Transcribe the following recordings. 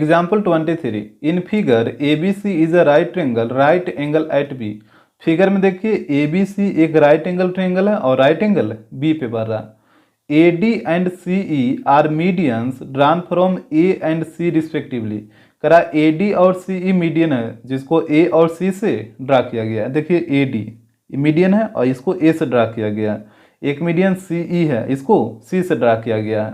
Example 23 in figure A B C is a right angle at B. Figure में देखिए A B सी एक right angle triangle है और right angle B पे बढ़ रहा है। A D and C E are medians drawn from A and C respectively. करा ए डी और सी ई मीडियन है जिसको ए और सी से ड्रा किया गया है। देखिए ए डी मीडियन है और इसको ए से ड्रा किया गया है। एक मीडियन सी ई है, इसको सी से ड्रा किया गया है।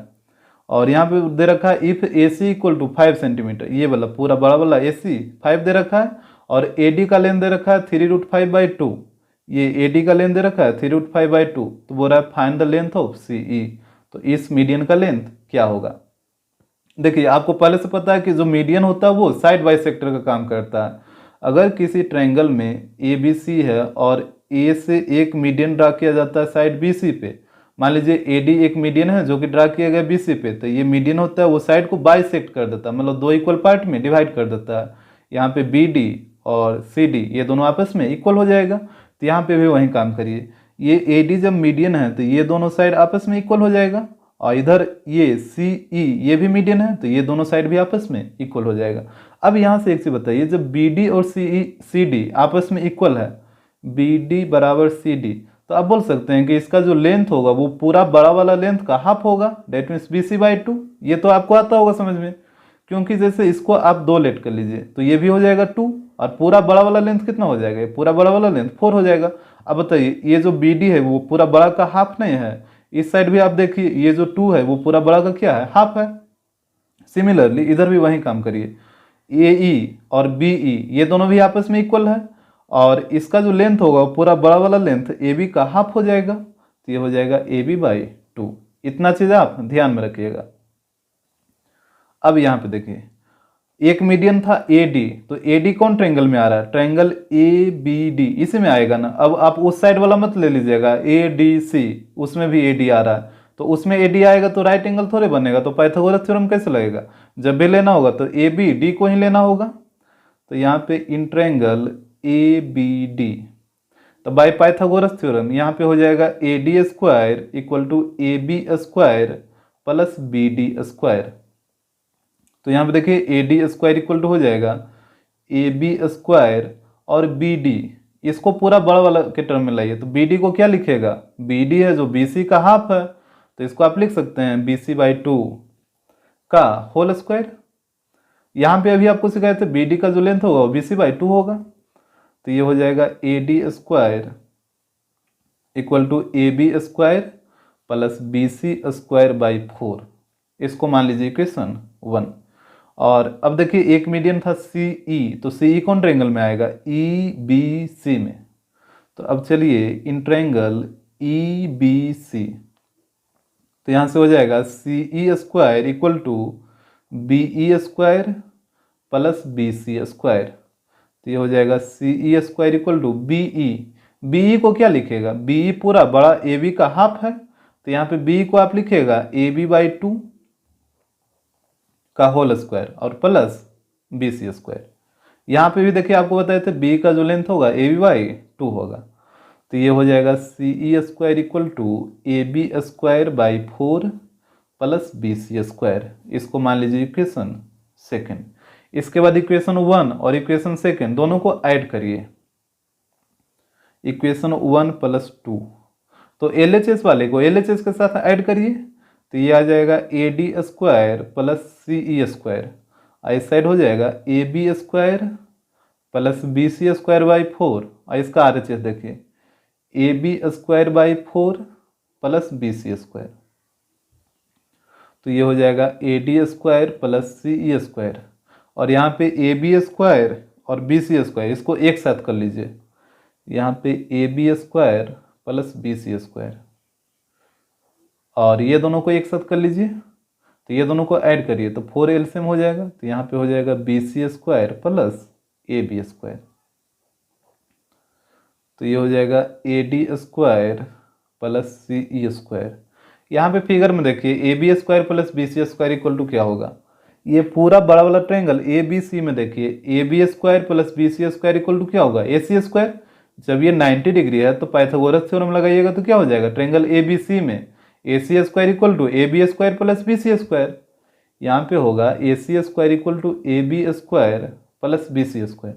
और यहाँ पे दे रखा है if A C equal to 5 centimetre, ये वाला पूरा बड़ा वाला ए सी 5 दे रखा है और ए डी का लेंथ दे रखा है 3√5/2। ये ए डी का लेंथ दे रखा है 3√5/2, तो बोल रहा है फाइंड द लेंथ ऑफ सी ई। तो इस मीडियन का लेंथ क्या होगा? देखिए आपको पहले से पता है कि जो मीडियन होता है वो साइड बाई सेक्टर का काम करता है। अगर किसी ट्रायंगल में ए बी सी है और ए से एक मीडियन ड्रा किया जाता है साइड बी सी पे, मान लीजिए ए डी एक मीडियन है जो कि ड्रा किया गया बी सी पे, तो ये मीडियन होता है वो साइड को बाइसेक्ट कर देता है, मतलब दो इक्वल पार्ट में डिवाइड कर देता है। यहाँ पे बी डी और सी डी ये दोनों आपस में इक्वल हो जाएगा, तो यहाँ पे भी वही काम करिए। ये ए डी जब मीडियन है तो ये दोनों साइड आपस में इक्वल हो जाएगा, और इधर ये सी ई ये भी मीडियन है तो ये दोनों साइड भी आपस में इक्वल हो जाएगा। अब यहाँ से एक चीज बताइए, जब बी डी और सी डी आपस में इक्वल है, बी डी बराबर सी डी, तो आप बोल सकते हैं कि इसका जो लेंथ होगा वो पूरा बड़ा वाला लेंथ का हाफ होगा, डेट मीन्स BC/2। ये तो आपको आता होगा समझ में, क्योंकि जैसे इसको आप 2 लेट कर लीजिए तो ये भी हो जाएगा 2 और पूरा बड़ा वाला लेंथ कितना हो जाएगा? पूरा बड़ा वाला लेंथ 4 हो जाएगा। अब बताइए ये जो BD है वो पूरा बड़ा का हाफ नहीं है, इस साइड भी आप देखिए ये जो 2 है वो पूरा बड़ा का क्या है? हाफ है। सिमिलरली इधर भी वही काम करिए, AE और BE ये दोनों भी आपस में इक्वल है और इसका जो लेंथ होगा वो पूरा बड़ा वाला लेंथ AB का हाफ हो जाएगा, तो ये हो जाएगा AB/2। इतना चीज आप ध्यान में रखिएगा। अब यहाँ पे देखिए एक मीडियन था AD, तो AD कौन ट्रायंगल में आ रहा है? ट्रायंगल ABD इसी में आएगा ना। अब आप उस साइड वाला मत ले लीजिएगा ADC, उसमें भी AD आ रहा है, तो उसमें AD आएगा तो राइट एंगल थोड़े बनेगा, तो पाइथागोरस थ्योरम कैसे लगेगा? जब भी लेना होगा तो ABD को ही लेना होगा। तो यहाँ पे इन ट्रायंगल ABD, तो बाय पाइथागोरस थ्योरम यहाँ पे हो जाएगा AD² equal to AB² plus BD²। तो यहाँ पे देखिए AD² इक्वल टू हो जाएगा AB² और BD, इसको पूरा बड़ा वाला के टर्म में लाइए, तो BD को क्या लिखेगा? BD है जो BC का हाफ है, तो इसको आप लिख सकते हैं BC/2 का होल स्क्वायर। यहाँ पे अभी आपको सिखाए थे BD का जो लेंथ होगा वो BC/2 होगा, तो ये हो जाएगा AD² equal to AB² plus BC²/4। इसको मान लीजिए इक्वेशन 1। और अब देखिए एक मीडियन था CE, तो CE कौन ट्रायंगल में आएगा? EBC में। तो अब चलिए इन ट्रायंगल EBC, तो यहाँ से हो जाएगा CE² equal to BE² plus BC²। तो ये हो जाएगा CE² इक्वल टू BE को क्या लिखेगा? BE पूरा बड़ा AB का हाफ है, तो यहाँ पे BE को आप लिखेगा AB/2 का होल स्क्वायर और प्लस BC²। यहाँ पे भी देखिए आपको बताए थे B का जो लेंथ होगा AB/2 होगा, तो ये हो जाएगा CE² equal to AB²/4 plus BC²। इसको मान लीजिए इक्वेशन 2। इसके बाद इक्वेशन 1 और इक्वेशन 2 दोनों को ऐड करिए, इक्वेशन 1 प्लस 2, तो LHS वाले को LHS के साथ ऐड करिए, तो ये आ जाएगा AD² प्लस CE², इस साइड हो जाएगा AB² प्लस BC²/4, और इसका RHS देखिए AB²/4 प्लस BC², तो ये हो जाएगा AD² प्लस CE², और यहाँ पे AB² और BC² इसको एक साथ कर लीजिए, यहाँ पे AB² प्लस BC², और ये दोनों को एक साथ कर लीजिए, तो ये दोनों को ऐड करिए तो 4 LCM हो जाएगा, तो यहाँ पे हो जाएगा BC² प्लस AB², तो ये हो जाएगा AD² प्लस CE²। यहाँ पे फिगर में देखिए AB² plus BC² equal to क्या होगा? ये पूरा बड़ा वाला ट्रायंगल ABC में देखिए AB² plus BC² equal to क्या होगा? AC²। जब ये 90 डिग्री है तो पाइथागोरस थ्योरम लगाइएगा तो क्या हो जाएगा? ट्रायंगल ABC में AC² equal to AB² plus BC²। यहाँ पे होगा AC² equal to AB² plus BC²।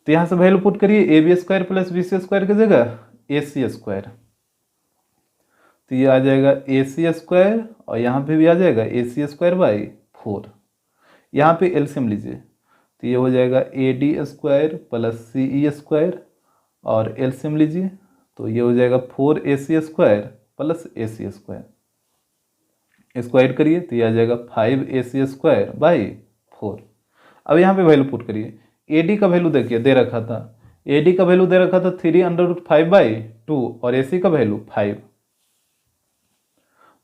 तो यहाँ से वैल्यू पुट करिए AB² प्लस BC² की जगह AC²। तो ये आ जाएगा AC² और यहाँ पे भी आ जाएगा AC²/4। यहाँ पे एलसीएम लीजिए तो ये हो जाएगा AD² प्लस CE² और एलसीएम लीजिए तो ये हो जाएगा 4AC² प्लस AC²। स्क्वायर करिए तो ये आ जाएगा 5AC²/4। अब यहाँ पे वैल्यू पुट करिए। AD का वैल्यू देखिए दे रखा था, AD का वैल्यू दे रखा था 3√5/2 और AC का वैल्यू 5।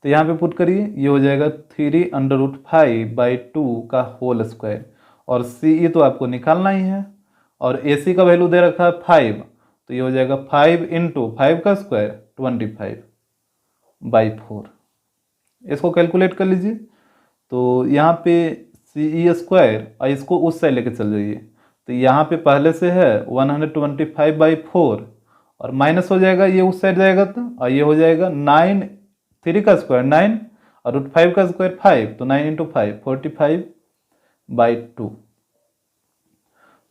तो यहाँ पे पुट करिए, ये हो जाएगा 3√5/2 का होल स्क्वायर और CE तो आपको निकालना ही है और AC का वैल्यू दे रखा है 5, तो ये हो जाएगा 5 × 5 का स्क्वायर 25/4। इसको कैलकुलेट कर लीजिए। तो यहाँ पे CE² और इसको उस साइड लेके चल जाइए तो यहाँ पे पहले से है 125/4 और माइनस हो जाएगा, ये उस साइड जाएगा तो और ये हो जाएगा 9, 3 का स्क्वायर 9 और √5 का स्क्वायर 5, तो 9 × 5 45/2।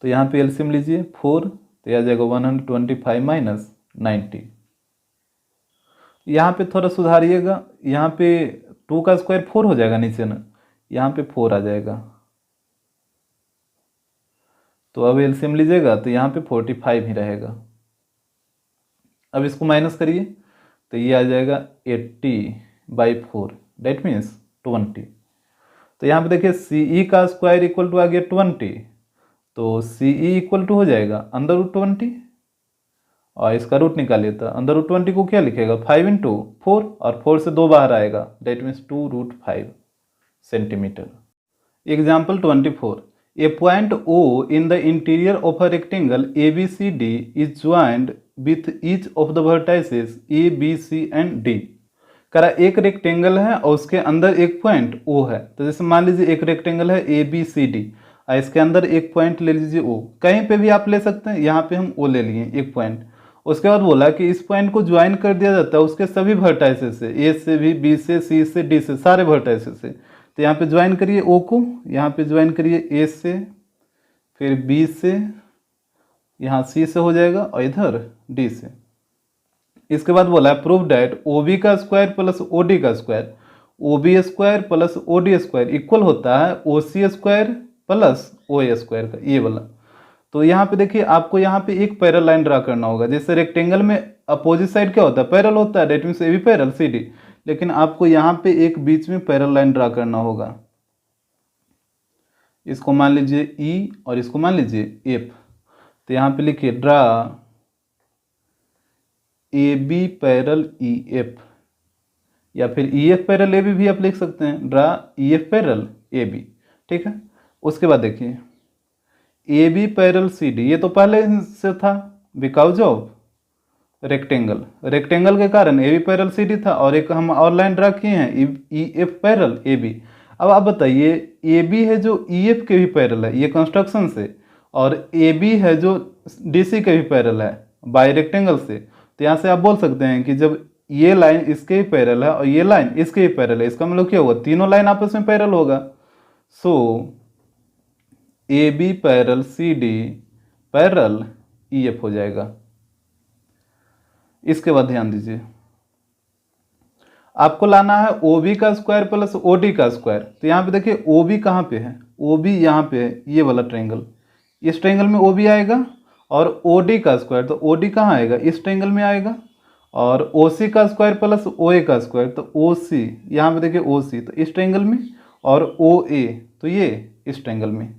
तो यहाँ पे एलसीएम लीजिए 4 तो आ जाएगा 125 - 90। यहाँ पे थोड़ा सुधारिएगा, यहाँ पे 2 का स्क्वायर 4 हो जाएगा नीचे ना, यहाँ पे 4 आ जाएगा। तो अब एलसीएम लीजिएगा तो यहाँ पे 45 ही रहेगा। अब इसको माइनस करिए तो ये आ जाएगा 80/4 डेट मीन्स 20। तो यहाँ पे देखिए CE का स्क्वायर इक्वल टू आ गया 20, तो CE इक्वल टू हो जाएगा √20 और इसका रूट निकालिए तो √20 को क्या लिखेगा 5 × 4 और 4 से 2 बाहर आएगा that means 2√5 centimetre. Example 24, A point O in the interior of a rectangle ABCD is joined with each of the vertices A, B, C and D। करा एक रेक्टेंगल है और उसके अंदर एक पॉइंट O है। तो जैसे मान लीजिए एक रेक्टेंगल है ABCD और इसके अंदर एक पॉइंट ले लीजिए O, कहीं पे भी आप ले सकते हैं, यहाँ पे हम O ले लिए एक पॉइंट। उसके बाद बोला कि इस पॉइंट को ज्वाइन कर दिया जाता है उसके सभी वर्टाइसेस से, A से भी, B से, C से, D से, सारे वर्टाइसेस से। तो यहाँ पे ज्वाइन करिए O को, यहाँ पे ज्वाइन करिए A से, फिर B से, यहाँ C से हो जाएगा और इधर D से। इसके बाद बोला है प्रूव डैट OB का स्क्वायर प्लस OD का square, OB² plus OD² equal होता है OC² प्लस OA² का, ये वाला। तो यहाँ पे देखिए आपको यहाँ पे एक पैरेलल लाइन ड्रा करना होगा। जैसे रेक्टेंगल में अपोजिट साइड क्या होता है, पैरेलल होता है, date means AB parallel CD, लेकिन आपको यहाँ पे एक बीच में पैरेलल लाइन ड्रा करना होगा। इसको मान लीजिए E और इसको मान लीजिए F। तो यहाँ पे लिखिए ड्रा AB पैरेलल EF या फिर EF पैरेलल AB भी आप लिख सकते हैं, ड्रा EF पैरेलल AB, ठीक है। उसके बाद देखिए AB पैरेलल CD, ये तो पहले से था बिकॉज ऑफ रेक्टेंगल के कारण AB पैरेलल CD था और एक हम और लाइन ड्रा किए हैं EF पैरेलल AB। अब आप बताइए AB है जो EF के भी पैरेलल है, ये कंस्ट्रक्शन से, और AB है जो DC के भी पैरेलल है बाय रेक्टेंगल से। तो यहाँ से आप बोल सकते हैं कि जब ये लाइन इसके ही पैरेलल है और ये लाइन इसके ही पैरेलल है, इसका मतलब क्या होगा, तीनों लाइन आपस में पैरेलल होगा। सो AB parallel CD parallel EF हो जाएगा। इसके बाद ध्यान दीजिए आपको लाना है OB का स्क्वायर प्लस OD का स्क्वायर। तो यहाँ पे देखिए OB कहाँ पे है, OB यहाँ पे है, ये वाला ट्रायंगल, इस ट्रायंगल में OB आएगा और OD का स्क्वायर, तो OD कहाँ आएगा, इस ट्रायंगल में आएगा, और OC का स्क्वायर प्लस OA का स्क्वायर, तो OC यहाँ पे देखिए OC तो इस ट्रायंगल में, और OA तो ये इस ट्रायंगल में।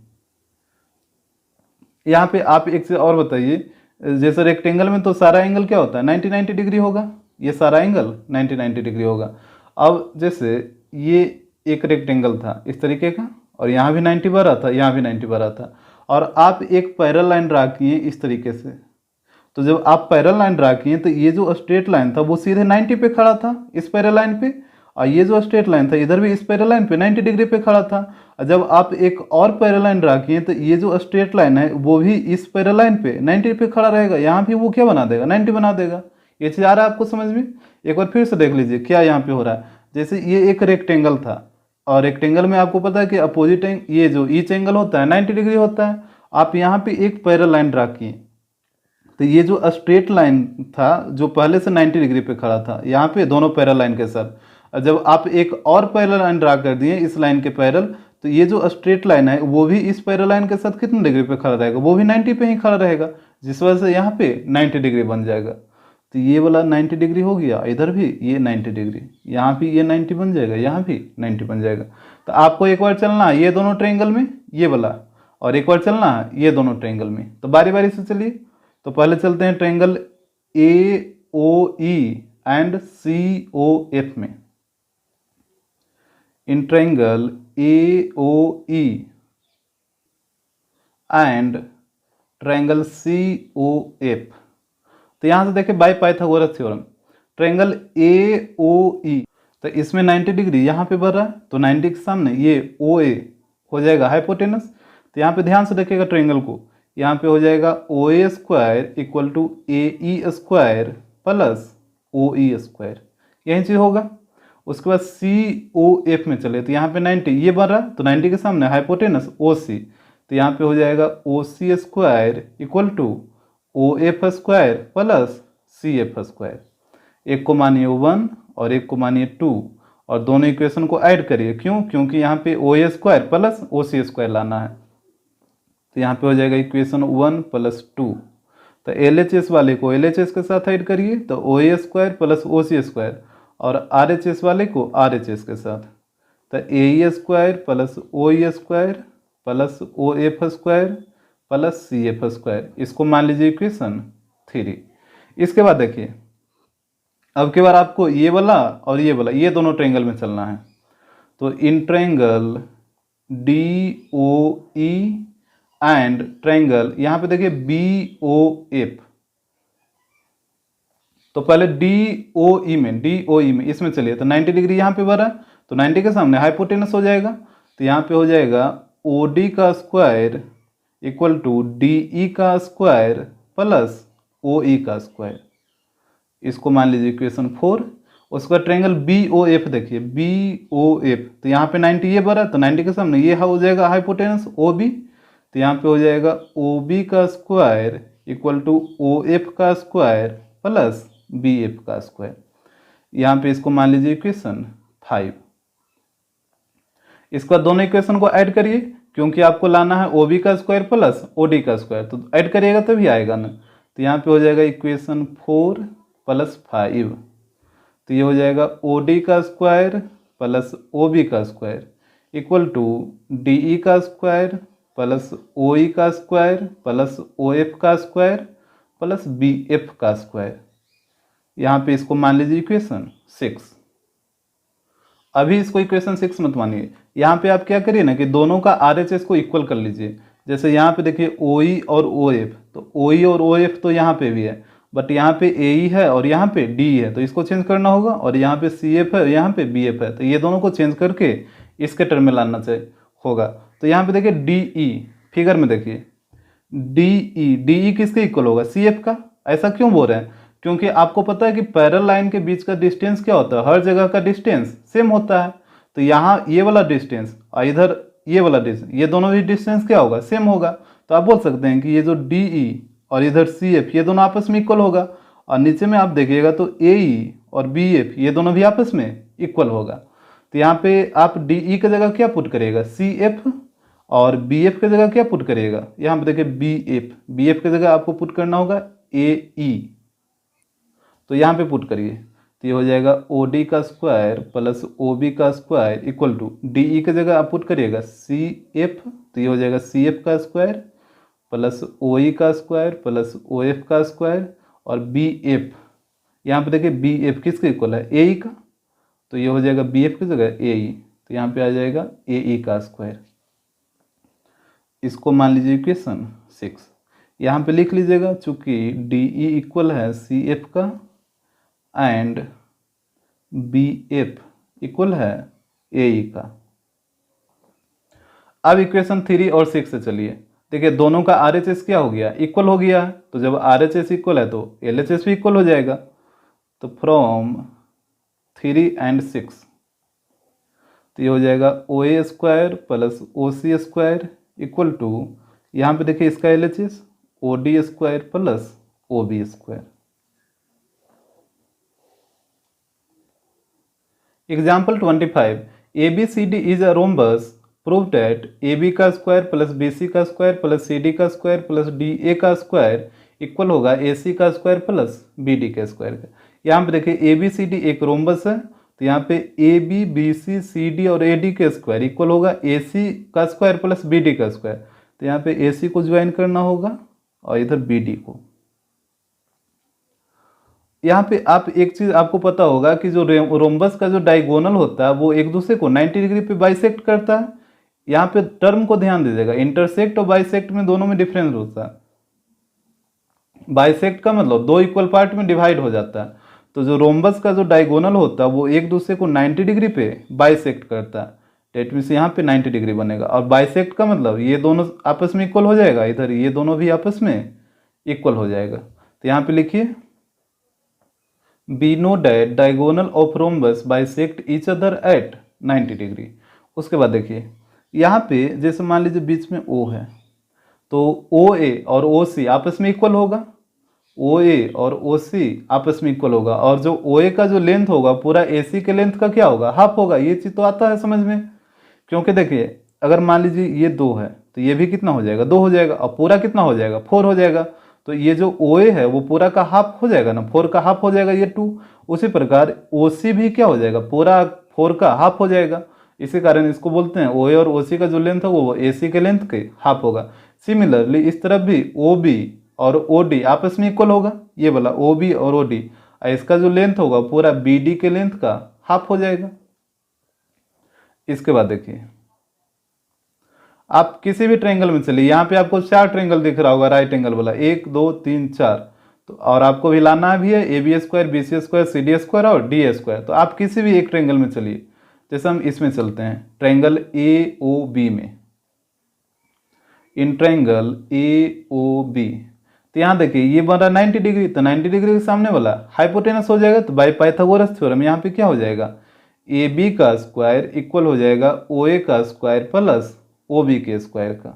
यहाँ पे आप एक से और बताइए, जैसे रेक्टेंगल में तो सारा एंगल क्या होता है 90 डिग्री होगा, ये सारा एंगल 90 डिग्री होगा। अब जैसे ये एक रेक्टेंगल था इस तरीके का और यहाँ भी 90 बना था, यहाँ भी 90 बना था, और आप एक पैरेलल लाइन ड्रा किए इस तरीके से। तो जब आप पैरेलल लाइन ड्रा किए तो ये जो स्ट्रेट लाइन था वो सीधे 90 पे खड़ा था इस पैरेलल लाइन पे, और ये जो स्ट्रेट लाइन था इधर भी इस पैरेलल लाइन पे 90 डिग्री पे खड़ा था। और जब आप एक और पैरेलल लाइन ड्रा किए तो ये जो स्ट्रेट लाइन है वो भी इस पैरेलल लाइन पे 90 पे खड़ा रहेगा, यहाँ भी वो क्या बना देगा 90 बना देगा। ये चीज़ आ रहा है आपको समझ में, एक बार फिर से देख लीजिए क्या यहाँ पे हो रहा है। जैसे ये एक रेक्टेंगल था, और रेक्टेंगल में आपको पता है कि अपोजिट ये जो ईच एंगल होता है 90 डिग्री होता है। आप यहाँ पे एक पैरेलल लाइन ड्रा किए, तो ये जो स्ट्रेट लाइन था जो पहले से 90 डिग्री पे खड़ा था, यहाँ पे दोनों पैरेलल लाइन के साथ, और जब आप एक और पैरेलल लाइन ड्रा कर दिए इस लाइन के पैरेलल, तो ये जो स्ट्रेट लाइन है वो भी इस पैरेलल लाइन के साथ कितने डिग्री पे खड़ा रहेगा, वो भी 90 पे ही खड़ा रहेगा, जिस वजह से यहाँ पे 90 डिग्री बन जाएगा। तो ये वाला 90 डिग्री हो गया, इधर भी ये 90 डिग्री, यहाँ भी ये 90 बन जाएगा, यहाँ भी 90 बन जाएगा। तो आपको एक बार चलना है ये दोनों ट्रायंगल में ये वाला, और एक बार चलना है ये दोनों ट्रायंगल में। तो बारी बारी से चलिए। तो पहले चलते हैं triangle A O E and C O F में। In triangle A O E and triangle C O F, तो यहां से देखिए by Pythagoras theorem, triangle A O E, तो इसमें 90 डिग्री यहाँ पे बढ़ रहा है, तो 90 के सामने ये ओ ए हो जाएगा हाइपोटेनस। तो यहाँ पे ध्यान से देखिएगा ट्रायंगल को, यहाँ पे हो जाएगा O A square equal to A E square plus O E square, यही चीज़ होगा। उसके बाद सी ओ एफ में चले, तो यहाँ पे 90 ये बन रहा है, तो 90 के सामने हाइपोटेनस ओ सी, तो यहाँ पे हो जाएगा O C square equal to O F square plus C F square. एक को मानिए 1 और एक को मानिए 2, और दोनों इक्वेशन को ऐड करिए, क्यों, क्योंकि यहाँ पे ओ A square plus O C square लाना है। तो यहाँ पे हो जाएगा इक्वेशन 1 प्लस 2, तो एल एच एस वाले को एल एच एस के साथ ऐड करिए, तो O A square plus O C square, और आर एच एस वाले को आर एच एस के साथ, तो A E square plus O E square plus O F square plus C F square, इसको मान लीजिए इक्वेशन 3। इसके बाद देखिए अब की बार आपको ये वाला और ये वाला ये दोनों ट्रायंगल में चलना है। तो in triangle D O E and triangle, यहाँ पे देखिए बी ओ एफ, तो पहले डी ओ ई में इसमें चलिए, तो 90 डिग्री यहाँ पे बढ़ा, तो 90 के सामने हाइपोटेनस हो जाएगा, तो यहाँ पे हो जाएगा ओ डी का square equal to D E का स्क्वायर प्लस ओ ई का स्क्वायर, इसको मान लीजिए इक्वेशन 4। उसका ट्रायंगल बी ओ एफ देखिए बी ओ एफ, तो यहाँ पे 90 ये बढ़ा, तो 90 के सामने ये हो जाएगा हाइपोटेनस ओ बी, तो यहाँ पे हो जाएगा ओ बी का square equal to O F का स्क्वायर प्लस बी एफ का स्क्वायर, यहाँ पे इसको मान लीजिए इक्वेशन 5। इसका दोनों इक्वेशन को ऐड करिए, क्योंकि आपको लाना है ओ बी का स्क्वायर प्लस ओ डी का स्क्वायर, तो ऐड करिएगा तभी आएगा ना। तो यहाँ पे हो जाएगा इक्वेशन 4 प्लस 5, तो ये हो जाएगा ओ डी का स्क्वायर प्लस ओ बी का square equal to D E का स्क्वायर प्लस ओ ई का स्क्वायर प्लस ओ एफ का स्क्वायर प्लस बी एफ का स्क्वायर, यहाँ पे इसको मान लीजिए इक्वेशन 6। अभी इसको इक्वेशन 6 मत मानिए, यहाँ पे आप क्या करिए ना कि दोनों का आर एच एस को इक्वल कर लीजिए। जैसे यहाँ पे देखिए ओ ई और ओ एफ, तो ओ ई और ओ एफ तो यहाँ पे भी है, बट यहाँ पे ए ई है और यहाँ पे डी है, तो इसको चेंज करना होगा, और यहाँ पे सी एफ है यहाँ पे बी एफ है, तो ये दोनों को चेंज करके इसके टर्म में लाना चाहिए होगा। तो यहाँ पे देखिए डी ई, फिगर में देखिए डी ई किसके इक्वल होगा, सी एफ का। ऐसा क्यों बोल रहे हैं, क्योंकि आपको पता है कि पैरेलल लाइन के बीच का डिस्टेंस क्या होता है, हर जगह का डिस्टेंस सेम होता है। तो यहाँ ये वाला डिस्टेंस और इधर ये वाला डिस्टेंस, ये दोनों भी डिस्टेंस क्या होगा, सेम होगा। तो आप बोल सकते हैं कि ये जो डी ई और इधर सी एफ ये दोनों आपस में इक्वल होगा, और नीचे में आप देखिएगा तो ए ई और बी एफ ये दोनों भी आपस में इक्वल होगा। तो यहाँ पे आप डी ई की जगह क्या पुट करिएगा, सी एफ, और बी एफ की जगह क्या पुट करिएगा, यहाँ पे देखिए बी एफ की जगह आपको पुट करना होगा ए ई, तो यहाँ पे पुट करिए, तो ये हो जाएगा ओ डी का स्क्वायर प्लस ओ बी का square equal to D E की जगह आप पुट करिएगा सी एफ, तो ये हो जाएगा सी एफ का स्क्वायर प्लस ओ ई का स्क्वायर प्लस ओ एफ का स्क्वायर, और बी एफ, यहाँ पे देखिए बी एफ किसके इक्वल है, ए ई का, तो ये हो जाएगा बी एफ की जगह ए ई, तो यहाँ पे आ जाएगा ए ई का स्क्वायर, इसको मान लीजिए इक्वेशन 6। यहाँ पे लिख लीजिएगा, चूंकि डी ई इक्वल है सी एफ का एंड बी एफ इक्वल है ए ई का। अब इक्वेशन 3 और 6 से चलिए, देखिए दोनों का आर एच एस क्या हो गया, इक्वल हो गया है, तो जब आर एच एस इक्वल है तो एल एच एस भी इक्वल हो जाएगा। तो फ्रॉम 3 and 6, तो ये हो जाएगा O A square plus O C square equal to, यहाँ पे देखिए इसका L H S O D square plus O B square. Example 25, A B C D is a rhombus, prove that A B का square plus B C का square plus C D का square plus D A का square equal होगा A C का square plus B D के square का। यहाँ पे देखिए ए बी सी डी एक रोम्बस है, तो यहाँ पे A B B C D और ए डी के स्क्वायर इक्वल होगा ए सी का स्क्वायर प्लस बी डी का स्क्वायर। तो यहाँ पे ए सी को ज्वाइन करना होगा और इधर बी डी को। यहाँ पे आप एक चीज आपको पता होगा कि जो रोम्बस का जो डायगोनल होता है वो एक दूसरे को 90 डिग्री पे बाइसेक्ट करता है। यहाँ पे टर्म को ध्यान दीजिएगा, इंटरसेक्ट और बाइसेक्ट में दोनों में डिफरेंस होता है। बाइसेक्ट का मतलब दो इक्वल पार्ट में डिवाइड हो जाता है, तो जो रोम्बस का जो डायगोनल होता है वो एक दूसरे को 90 डिग्री पे बाइसेक्ट करता है। डेट मीन्स यहाँ पे 90 डिग्री बनेगा, और बाइसेक्ट का मतलब ये दोनों आपस में इक्वल हो जाएगा, इधर ये दोनों भी आपस में इक्वल हो जाएगा। तो यहाँ पे लिखिए be know that diagonal of rhombus bisect each other at 90 degree. उसके बाद देखिए यहाँ पे जैसे मान लीजिए बीच में ओ है, तो ओ ए और ओ सी आपस में इक्वल होगा, ओ ए और ओ सी आपस में इक्वल होगा, और जो ओ ए का जो लेंथ होगा पूरा ए सी के लेंथ का क्या होगा, हाफ होगा। ये चीज़ तो आता है समझ में, क्योंकि देखिए अगर मान लीजिए ये 2 है तो ये भी कितना हो जाएगा, 2 हो जाएगा, और पूरा कितना हो जाएगा, 4 हो जाएगा। तो ये जो ओ ए है वो पूरा का हाफ हो जाएगा ना, 4 का हाफ हो जाएगा ये 2। उसी प्रकार ओ सी भी क्या हो जाएगा, पूरा 4 का हाफ हो जाएगा। इसी कारण इसको बोलते हैं ओ ए और ओ सी का जो लेंथ है वो ए सी के लेंथ के हाफ होगा। सिमिलरली इस तरफ भी ओ बी और ओ डी आपस में इक्वल होगा, ये वाला ओ बी और ओ डी, इसका जो लेंथ होगा पूरा बी डी के लेंथ का हाफ हो जाएगा। इसके बाद देखिए आप किसी भी ट्रायंगल में चलिए, यहाँ पे आपको 4 ट्रायंगल दिख रहा होगा राइट एंगल वाला, 1 2 3 4। तो और आपको भी लाना भी है A B square B C square C D square और डी स्क्वायर। तो आप किसी भी एक ट्रायंगल में चलिए, जैसे हम इसमें चलते हैं ट्रायंगल ए ओ बी में। In triangle A O B तो यहाँ देखिए ये बन रहा 90 डिग्री, तो 90 डिग्री के सामने वाला हाइपोटेनस हो जाएगा। तो बाय पाइथागोरस थ्योरम यहाँ पे क्या हो जाएगा, ए बी का स्क्वायर इक्वल हो जाएगा ओ ए का स्क्वायर प्लस ओ बी के स्क्वायर का।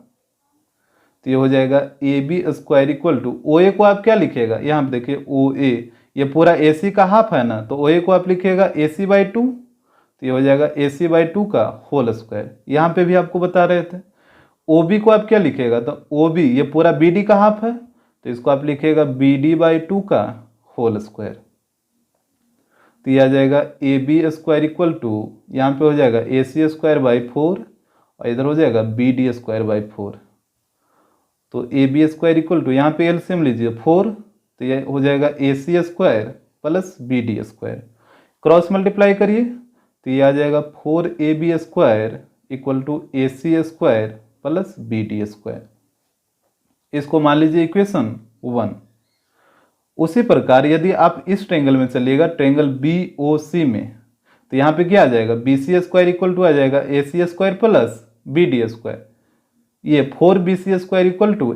तो ये हो जाएगा A B square equal to, O A को आप क्या लिखिएगा, यहाँ पे देखिए ओ ए ये पूरा ए सी का हाफ है ना, तो ओ ए को आप लिखिएगा ए सी बाई 2। तो ये हो जाएगा ए सी बाई 2 का होल स्क्वायर। यहाँ पे भी आपको बता रहे थे ओ बी को आप क्या लिखिएगा, तो ओ बी ये पूरा बी डी का हाफ है, तो इसको आप लिखिएगा बी डी बाई 2 का होल स्क्वायर। तो ये आ जाएगा A B square equal to, यहाँ पे हो जाएगा ए सी स्क्वायर बाई 4 और इधर हो जाएगा बी डी स्क्वायर बाई 4। तो A B square equal to, यहाँ पे एलसीएम लीजिए 4, तो ये हो जाएगा A C square plus B D square. Cross multiply करिए तो ये आ जाएगा 4 A B square equal to A C square plus B D square. इसको मान लीजिए इक्वेशन 1। उसी प्रकार यदि आप इस ट्रायंगल में चलिएगा ट्रायंगल बी ओ सी में, तो यहाँ पे क्या आ जाएगा, B C square equal to आ जाएगा A C square plus B D square. ये 4 B C square equal to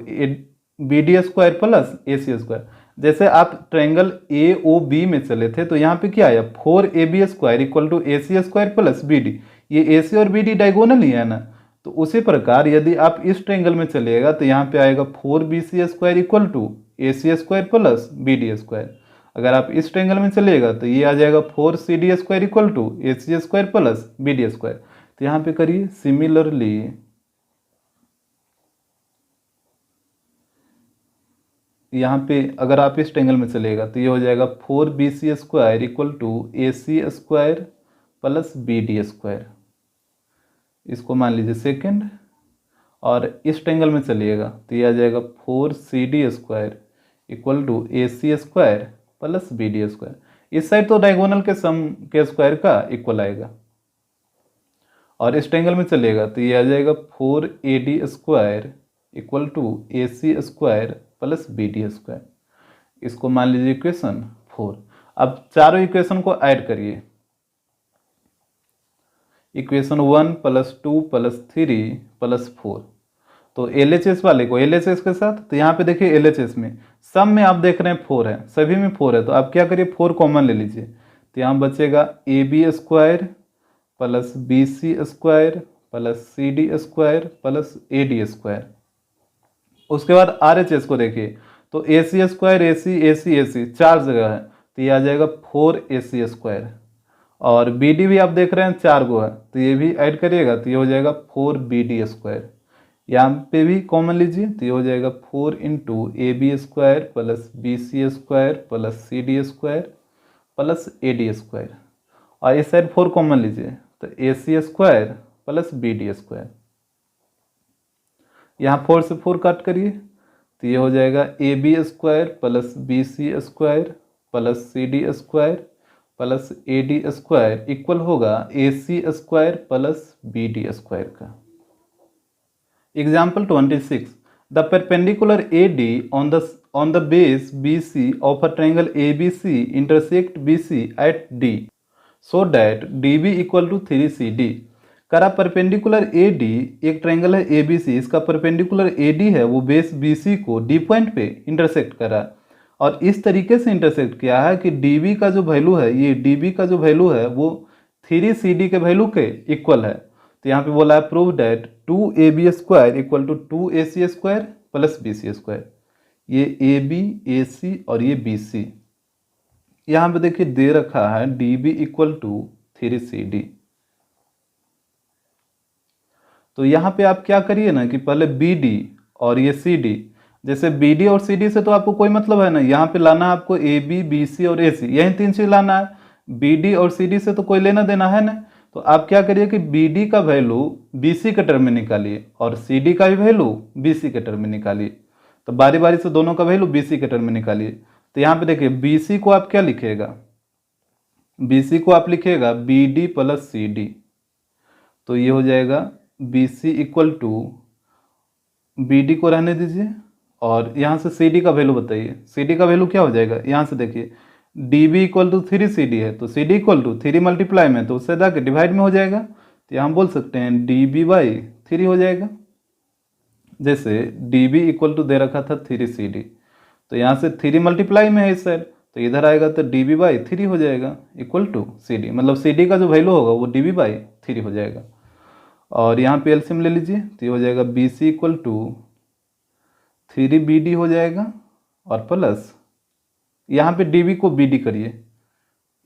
B D square plus A C square. जैसे आप ट्रायंगल ए ओ बी में चले थे तो यहाँ पे क्या आया, 4 A B square equal to A C square plus B D. ये ए सी और बी डी डायगोनल ही है ना, तो उसी प्रकार यदि आप इस ट्रायंगल में चलिएगा तो यहाँ पे आएगा 4 B C square equal to A C square plus B D square. अगर आप इस ट्रायंगल में चलिएगा तो ये आ जाएगा 4 C D square equal to A C square plus B D square. तो यहाँ पे करिए सिमिलरली यहाँ पे अगर आप इस ट्रायंगल में चलिएगा तो ये हो जाएगा 4 B C square equal to A C square plus B D square. इसको मान लीजिए सेकेंड, और इस ट्रायंगल में चलिएगा तो ये आ जाएगा 4 C D square equal to A C square plus B D square. इस साइड तो डायगोनल के सम के स्क्वायर का इक्वल आएगा, और इस ट्रायंगल में चलिएगा तो ये आ जाएगा 4 A D square equal to A C square plus B D square. इसको मान लीजिए इक्वेशन 4। अब चारों इक्वेशन को ऐड करिए, इक्वेशन 1 प्लस 2 प्लस 3 प्लस 4। तो एल एच एस वाले को एल एच एस के साथ, तो यहाँ पे देखिए एल एच एस में सब में आप देख रहे हैं 4 है, सभी में 4 है, तो आप क्या करिए 4 कॉमन ले लीजिए। तो यहाँ बचेगा A B square plus B C square plus C D square plus A D square. उसके बाद आर एच एस को देखिए तो ए सी स्क्वायर ए सी 4 जगह है तो ये आ जाएगा 4 AC स्क्वायर। और बी डी भी आप देख रहे हैं 4 गो है तो ये भी ऐड करिएगा तो ये हो जाएगा 4BD स्क्वायर। यहाँ पे भी कॉमन लीजिए तो ये हो जाएगा 4 into AB square plus BC square plus CD square plus AD square. और इस साइड 4 कॉमन लीजिए तो AC square plus BD square. यहाँ 4 से 4 कट करिए तो ये हो जाएगा AB square plus BC square plus CD square plus AD square equal होगा AC square plus BD square का। Example 26. The perpendicular AD on the base BC of a triangle ABC intersect BC at D so that DB equal to 3CD। करा perpendicular AD एक triangle है ABC, इसका perpendicular AD है वो base BC को D point पे intersect करा और इस तरीके से इंटरसेक्ट किया है कि DB का जो वैल्यू है ये DB का जो वैल्यू है वो 3CD के वैल्यू के इक्वल है। तो यहाँ पे बोला है prove that 2AB square equal to 2AC square plus BC square. ये AB AC और ये BC यहाँ पे देखिए दे रखा है DB इक्वल टू 3CD। तो यहाँ पे आप क्या करिए ना कि पहले BD और ये CD, जैसे BD और CD से तो आपको कोई मतलब है ना, यहाँ पे लाना है आपको AB BC और AC, यही 3 चीज लाना है। BD और CD से तो कोई लेना देना है ना, तो आप क्या करिए कि BD का वैल्यू BC के टर्म में निकालिए और CD का भी वैल्यू BC के टर्म में निकालिए। तो बारी बारी से दोनों का वैल्यू BC के टर्म में निकालिए। तो यहाँ पे देखिए BC को आप क्या लिखिएगा, BC को आप लिखिएगा BD प्लस CD। तो ये हो जाएगा BC इक्वल टू BD को रहने दीजिए और यहाँ से CD का वैल्यू बताइए। CD का वैल्यू क्या हो जाएगा, यहाँ से देखिए DB इक्वल टू 3CD है तो CD इक्वल टू 3 मल्टीप्लाई में तो उससे जाके डिवाइड में हो जाएगा। तो यहाँ हम बोल सकते हैं DB/3 हो जाएगा। जैसे DB इक्वल टू दे रखा था 3CD तो यहाँ से 3 मल्टीप्लाई में है इस साइड तो इधर आएगा तो DB/3 हो जाएगा इक्वल टू CD, मतलब CD का जो वैल्यू होगा वो DB/3 हो जाएगा। और यहाँ पे एलसीएम ले लीजिए तो ये हो जाएगा BC इक्वल टू 3BD हो जाएगा और प्लस यहाँ पे DB को BD करिए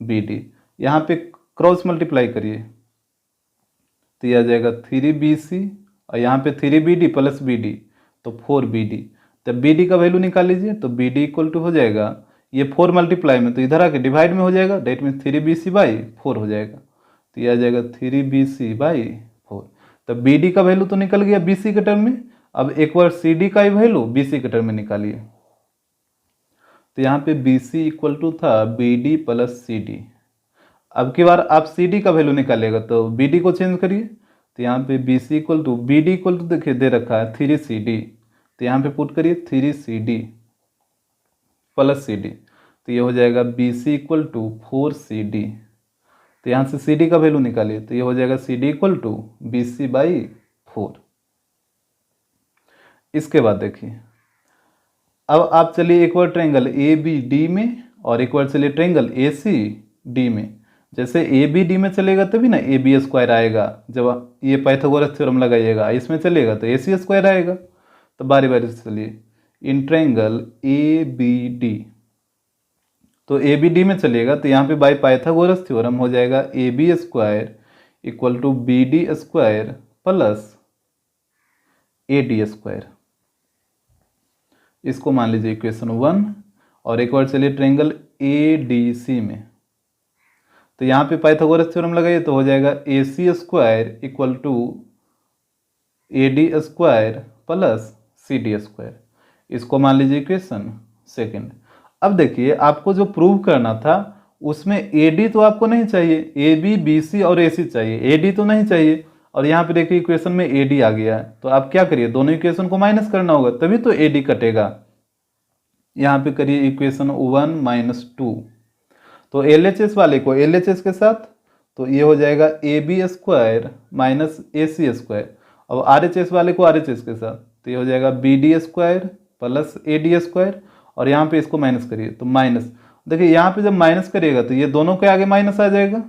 BD, यहाँ पे क्रॉस मल्टीप्लाई करिए तो यह आ जाएगा 3BC और यहाँ पे 3BD प्लस BD तो 4BD। तो BD का वैल्यू निकाल लीजिए तो BD इक्वल टू हो जाएगा ये 4 मल्टीप्लाई में तो इधर आके डिवाइड में हो जाएगा, डेट में 3BC/4 हो जाएगा। तो यह आ जाएगा 3BC/4। तो BD का वैल्यू तो निकल गया BC के टर्म में, अब एक बार CD का ही वैल्यू BC के टर्म में निकालिए। तो यहाँ पे BC इक्वल टू था BD प्लस CD। अब की बार आप CD का वैल्यू निकालेगा तो BD को चेंज करिए तो यहाँ पे BC equal to BD equal to देखिए दे रखा है 3CD तो यहाँ पे पुट करिए 3CD प्लस CD तो ये हो जाएगा BC इक्वल टू 4CD। तो यहाँ से CD का वैल्यू निकालिए तो ये हो जाएगा CD इक्वल टू BC/4। इसके बाद देखिए अब आप चलिए एक बार ट्रायंगल ABD में और एक बार चलिए ट्रायंगल ACD में। जैसे ABD में चलेगा तभी ना AB स्क्वायर आएगा, जब ये पाइथागोरस थ्योरम लगाइएगा इसमें चलेगा तो AC स्क्वायर आएगा। तो बारी बारी से चलिए इन ट्रायंगल ABD, तो ABD में चलिएगा तो यहाँ पे बाय पाइथागोरस थ्योरम हो जाएगा AB square equal to BD square plus AD square. इसको मान लीजिए इक्वेशन 1। और एक बार चलिए ट्रायंगल ADC में, तो यहाँ पे पाइथागोरस थ्योरम लगाइए तो हो जाएगा AC square equal to AD square plus CD square. इसको मान लीजिए इक्वेशन 2। अब देखिए आपको जो प्रूव करना था उसमें AD तो आपको नहीं चाहिए, AB BC और AC चाहिए, AD तो नहीं चाहिए। और यहाँ पे देखिए इक्वेशन में AD आ गया है तो आप क्या करिए दोनों इक्वेशन को माइनस करना होगा तभी तो AD कटेगा। यहाँ पे करिए इक्वेशन 1 - 2 तो LHS वाले को LHS के साथ तो ये हो जाएगा AB square minus AC square. अब RHS वाले को RHS के साथ तो ये हो जाएगा BD square plus AD square. और यहाँ पे इसको माइनस करिए तो माइनस, देखिए यहाँ पे जब माइनस करिएगा तो ये दोनों के आगे माइनस आ जाएगा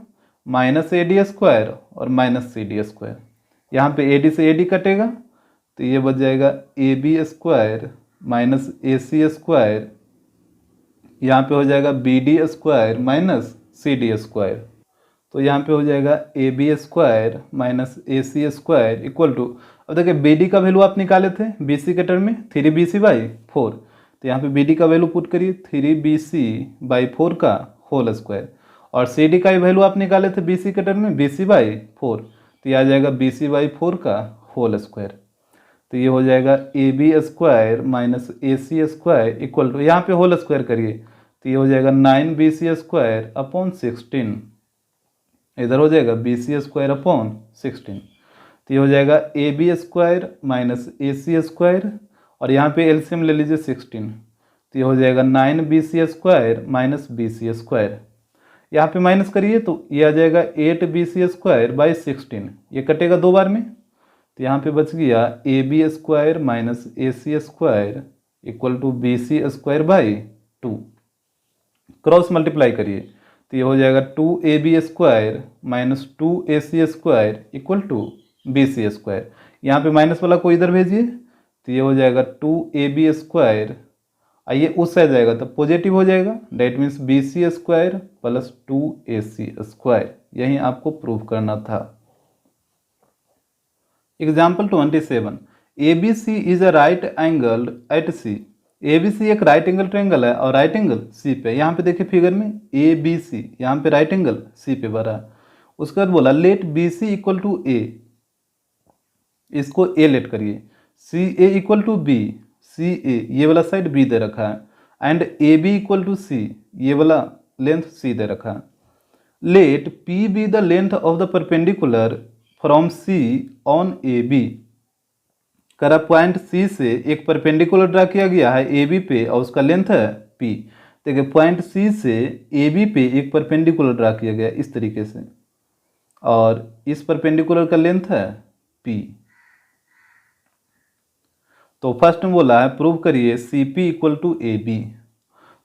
माइनस ए डी स्क्वायर और माइनस सी डी स्क्वायर। यहाँ पे ए डी से ए डी कटेगा तो ये बच जाएगा A B square minus A C square, यहाँ पे हो जाएगा B D square minus C D square. तो यहाँ पे हो जाएगा A B square minus A C square equal to, अब देखिए बी डी का वैल्यू आप निकाले थे बी सी के टर्म में 3bc/4, तो यहाँ पे बी डी का वैल्यू पुट करिए 3bc/4 का होल स्क्वायर, और सी डी का वैल्यू आप निकाले थे बी सी के टर्म में bc/4, तो ये आ जाएगा bc/4 का होल स्क्वायर। तो ये हो जाएगा A B square minus A C square equal to, यहाँ पे होल स्क्वायर करिए तो ये हो जाएगा 9bc² / 16, इधर हो जाएगा bc² / 16, तो ये हो जाएगा A B square minus A C square, और यहाँ पे एलसीएम ले लीजिए 16, तो ये हो जाएगा 9bc² minus B C square, यहाँ पे माइनस करिए तो ये आ जाएगा 8bc² / 16, ये कटेगा दो बार में, तो यहाँ पे बच गया A B square minus A C square equal to bc²/2, cross multiply करिए तो ये हो जाएगा 2ab² minus 2ac² equal to bc², यहाँ पे माइनस वाला को इधर भेजिए तो ये हो जाएगा 2ab², आइए उस साइड जाएगा तो पॉजिटिव हो जाएगा, that means bc² plus 2ac², यही आपको प्रूव करना था। Example 27, ABC is a right angle at C। ABC एक राइट एंगल ट्रायंगल है और राइट एंगल C पे, यहाँ पे देखिए फिगर में ABC, यहाँ पे राइट एंगल C पे बना है। उसके बाद बोला let BC equal to A, इसको A लेट करिए, CA equal to B, CA ये वाला साइड B दे रखा है, and AB equal to C, ये वाला लेंथ C दे रखा है। Let P be the length of the perpendicular from C on AB, करा पॉइंट C से एक परपेंडिकुलर ड्रा किया गया है AB पे और उसका लेंथ है P। देखिए पॉइंट C से AB पे एक परपेंडिकुलर ड्रा किया गया इस तरीके से, और इस परपेंडिकुलर का लेंथ है P। तो फर्स्ट में बोला है प्रूव करिए CP इक्वल टू AB,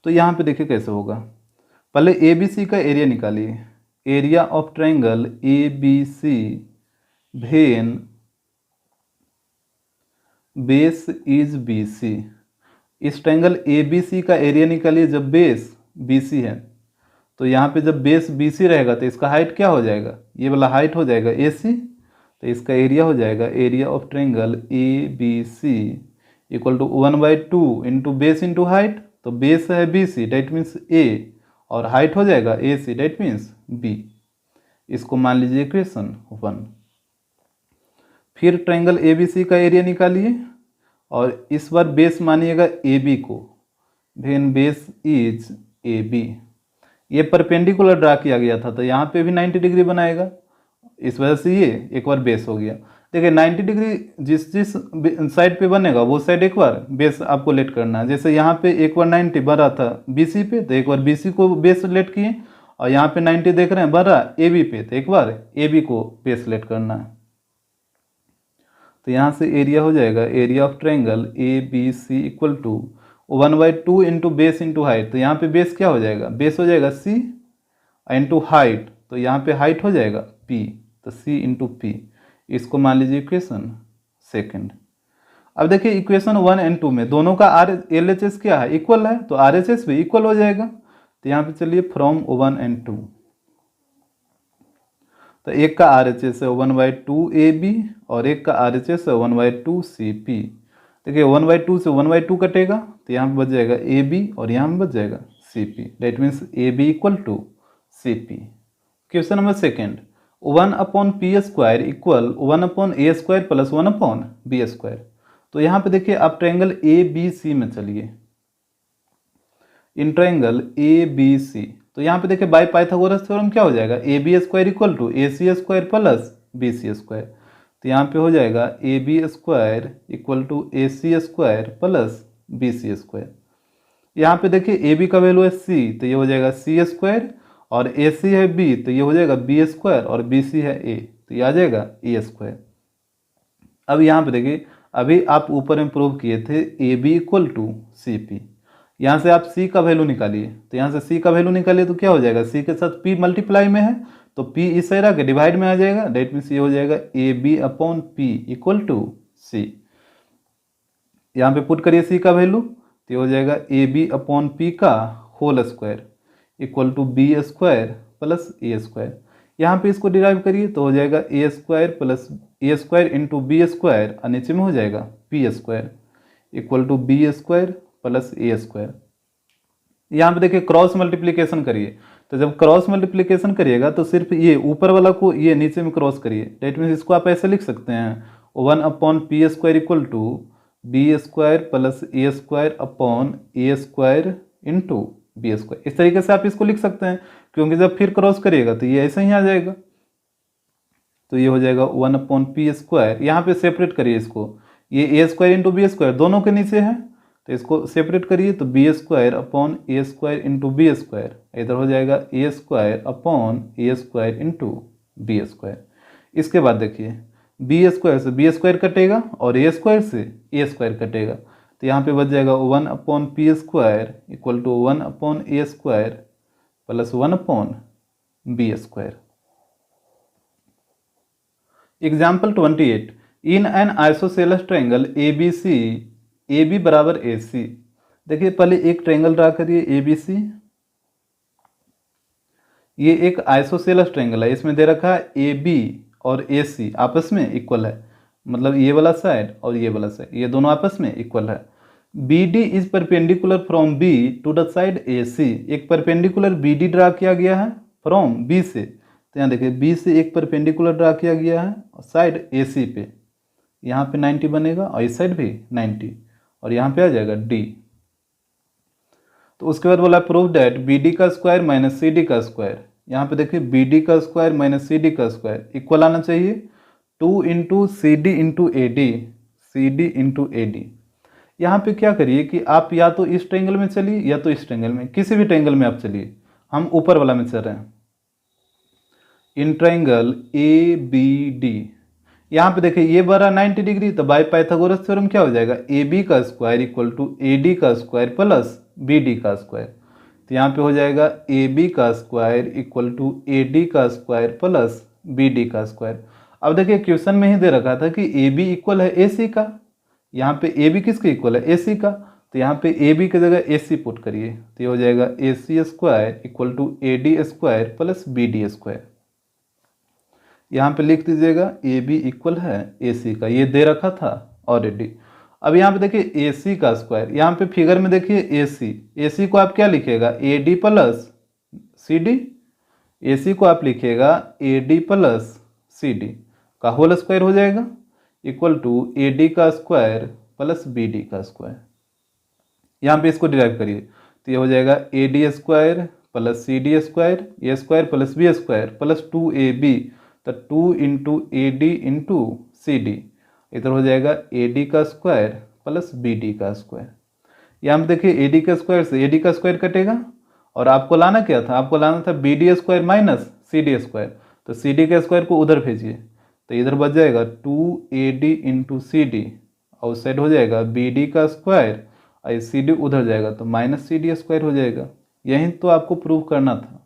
तो यहाँ पे देखिए कैसे होगा, पहले ABC का एरिया निकालिए, area of triangle ABC when base is BC। इस ट्रायंगल ABC का एरिया निकालिए जब बेस BC है, तो यहाँ पे जब बेस BC रहेगा तो इसका हाइट क्या हो जाएगा, ये वाला हाइट हो जाएगा AC, तो इसका एरिया हो जाएगा area of triangle ABC equal to 1/2 into base into height, तो बेस है BC डेट मीन्स A, और हाइट हो जाएगा AC डेट मीन्स B। इसको मान लीजिए इक्वेशन 1। फिर ट्रायंगल ABC का एरिया निकालिए और इस बार बेस मानिएगा AB को, वेन बेस इज AB, ये परपेंडिकुलर ड्रा किया गया था तो यहाँ पे भी 90 डिग्री बनाएगा, इस वजह से ये एक बार बेस हो गया। देखिए 90 डिग्री जिस जिस साइड पे बनेगा वो साइड एक बार बेस आपको लेट करना है, जैसे यहाँ पे एक बार 90 बन रहा था BC पे तो एक बार BC को बेस लेट किए, और यहाँ पे 90 देख रहे हैं बन रहा AB पे तो एक बार AB को बेस लेट करना है। तो यहाँ से एरिया हो जाएगा area of triangle ABC equal to 1/2 into base into height, तो यहाँ पे बेस क्या हो जाएगा, बेस हो जाएगा C इंटू हाइट, तो यहाँ पे हाइट हो जाएगा P, तो C इंटू P, इसको मान लीजिए इक्वेशन 2। अब देखिए इक्वेशन 1 एंड 2 में दोनों का LHS क्या है, इक्वल है, तो RHS भी इक्वल हो जाएगा। तो यहाँ पे चलिए फ्रॉम 1 एंड 2, तो एक का RHS है 1/2 AB और एक का RHS है 1/2 CP। देखिए 1/2 से 1/2 कटेगा तो यहाँ पे बच जाएगा AB और यहाँ पे बच जाएगा CP, that means AB equal to CP। Question number 2, 1/P² equal 1/A² plus 1/B²। तो यहाँ पे देखिए आप ट्रायंगल ABC में चलिए, इन ट्रायंगल ABC, तो यहाँ पे देखिए बाय पाइथागोरस थ्योरम क्या हो जाएगा, AB² equal to AC² plus BC², तो यहाँ पे हो जाएगा AB² equal to AC² plus BC²। यहाँ पे देखिए AB का वैल्यू है C, तो ये हो जाएगा C², और AC है B, तो ये हो जाएगा B², और BC है A, तो ये आ जाएगा A²। अब यहाँ पे देखिए अभी आप ऊपर में प्रूव किए थे AB इक्वल टू CP, यहाँ से आप C का वैल्यू निकालिए, तो यहाँ से C का वैल्यू निकालिए तो क्या हो जाएगा, C के साथ P मल्टीप्लाई में है तो पी इस साइड आके डिवाइड में आ जाएगा, डेट मीन्स ये हो जाएगा A B upon P equal to C. यहाँ पे पुट करिए सी का वैल्यू, तो ये हो जाएगा ए बी अपॉन पी का whole square equal to B square plus A square. यहाँ पे इसको डिराइव करिए तो हो जाएगा A square plus A square into B square और नीचे में हो जाएगा P square equal to B square plus A square. यहाँ पे देखिए क्रॉस मल्टीप्लिकेशन करिए, तो जब क्रॉस मल्टीप्लिकेशन करिएगा तो सिर्फ ये ऊपर वाला को ये नीचे में क्रॉस करिए, डेट मीन्स इसको आप ऐसे लिख सकते हैं 1 upon P square equal to B square plus A square upon A square into B square. इस तरीके से आप इसको लिख सकते हैं, क्योंकि जब फिर क्रॉस करिएगा तो ये ऐसे ही आ जाएगा, तो ये हो जाएगा 1 अपॉन पी स्क्वायर। यहाँ पे सेपरेट करिए इसको, ये ए स्क्वायर इंटू बी स्क्वायर दोनों के नीचे है, तो इसको सेपरेट करिए तो B square upon A square into B square, इधर हो जाएगा A square upon A square into B square. इसके बाद देखिए बी स्क्वायर से बी स्क्वायर कटेगा और ए स्क्वायर से ए स्क्वायर कटेगा, तो यहाँ पे बच जाएगा 1 upon P square equal to 1 upon A square plus 1 upon B square. Example 28, in an isosceles triangle A B C A B बराबर ए सी। देखिए पहले एक ट्रायंगल ड्रा करिए ए बी सी, ये एक आइसोसेलेस ट्रायंगल है, इसमें दे रखा है ए बी और ए सी आपस में इक्वल है, मतलब ये वाला साइड और ये वाला साइड ये दोनों आपस में इक्वल है। B D is perpendicular from B to the side A C, एक परपेंडिकुलर बी डी ड्रा किया गया है फ्रॉम बी से, तो यहाँ देखिए बी से एक परपेंडिकुलर ड्रा किया गया है और साइड ए सी पे, यहाँ पे 90 बनेगा और इस साइड भी 90 और यहाँ पे आ जाएगा डी। तो उसके बाद बोला प्रूव डैट बी डी का स्क्वायर माइनस सी डी का स्क्वायर। यहाँ पे देखिए बी डी का स्क्वायर माइनस सी डी का स्क्वायर इक्वल आना चाहिए 2 into C D into A D, C D into A D. यहाँ पे क्या करिए कि आप या तो इस ट्रायंगल में चलिए या तो इस ट्रायंगल में, किसी भी ट्रायंगल में आप चलिए, हम ऊपर वाला में चल रहे हैं। In triangle A B D, यहाँ पे देखिए ये बड़ा 90 डिग्री, तो बाय पाइथागोरस थ्योरम क्या हो जाएगा ए बी का square equal to A D का स्क्वायर प्लस बी डी का स्क्वायर, तो यहाँ पे हो जाएगा ए बी का square equal to A D का स्क्वायर प्लस बी डी का स्क्वायर। अब देखिए क्वेश्चन में ही दे रखा था कि ए बी इक्वल है ए सी का, यहाँ पे ए बी किसके इक्वल है ए सी का, तो यहाँ पे ए बी की जगह ए सी पुट करिए, तो ये हो जाएगा A C square equal to A D square plus B D square. यहाँ पे लिख दीजिएगा ए बी इक्वल है ए सी का, ये दे रखा था ऑलरेडी। अब यहाँ पे देखिए ए सी का स्क्वायर, यहाँ पे फिगर में देखिए ए सी को आप क्या लिखिएगा A D plus C D, A C को आप लिखिएगा A D plus C D का होल स्क्वायर हो जाएगा इक्वल टू ए डी का स्क्वायर प्लस बी डी का स्क्वायर। यहाँ पे इसको डिराइव करिए तो ये हो जाएगा A D square plus C D square, A square plus B square plus 2ab, तो 2 into A D into C D, इधर हो जाएगा ए डी का स्क्वायर प्लस बी डी का स्क्वायर। यहाँ पे देखिए ए डी का स्क्वायर से ए डी का स्क्वायर कटेगा और आपको लाना क्या था, आपको लाना था B D square minus C D square, तो सी डी के स्क्वायर को उधर भेजिए तो इधर बच जाएगा 2ad इंटू सी डी और उस साइड हो जाएगा बी डी का स्क्वायर और सी डी उधर जाएगा तो माइनस सी डी स्क्वायर हो जाएगा। यही तो आपको प्रूव करना था।